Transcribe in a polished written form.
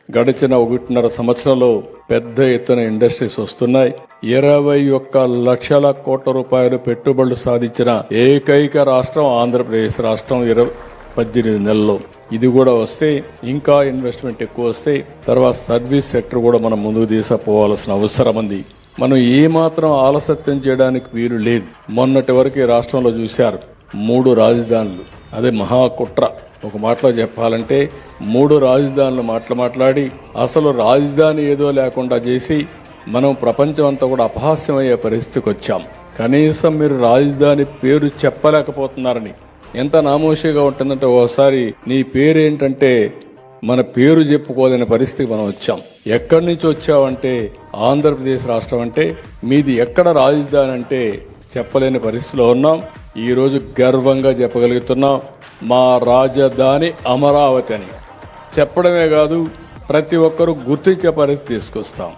గడిచిన 1.5 సంవత్సరంలో పెద్ద ఎత్తున ఇండస్ట్రీస్ వస్తున్నాయి. 21 లక్షల కోట్ల రూపాయలు పెట్టుబడులు సాధించిన ఏకైక రాష్ట్రం ఆంధ్రప్రదేశ్ రాష్ట్రం 18 నెలల్లో. ఇది కూడా వస్తే ఇంకా ఇన్వెస్ట్మెంట్ ఎక్కువ వస్తే తర్వాత సర్వీస్ సెక్టర్ కూడా మనం ముందుకు తీసుకుపోవాల్సిన అవసరం ఉంది. మనం ఏమాత్రం ఆలస్యం చేయడానికి వీలు లేదు. మొన్నటి వరకు రాష్ట్రంలో చూశారు 3 రాజధానులు, అదే మహాకుట్ర. ఒక మాటలో చెప్పాలంటే 3 రాజధానులు మాట్లాడి అసలు రాజధాని ఏదో లేకుండా చేసి మనం ప్రపంచం అంతా కూడా అపహాస్యమయ్యే పరిస్థితికి వచ్చాం. కనీసం మీరు రాజధాని పేరు చెప్పలేకపోతున్నారని. ఎంత నామోషిగా ఉంటుందంటే ఓసారి నీ పేరేంటంటే మన పేరు చెప్పుకోలేని పరిస్థితికి మనం వచ్చాం. ఎక్కడి నుంచి వచ్చావంటే ఆంధ్రప్రదేశ్ రాష్ట్రం అంటే మీది ఎక్కడ రాజధాని అంటే చెప్పలేని పరిస్థితిలో ఉన్నాం. ఈ రోజు గర్వంగా చెప్పగలుగుతున్నాం మా రాజధాని అమరావతి అని. చెప్పడమే కాదు ప్రతి ఒక్కరూ గుర్తించే పరిస్థితి తీసుకొస్తాం.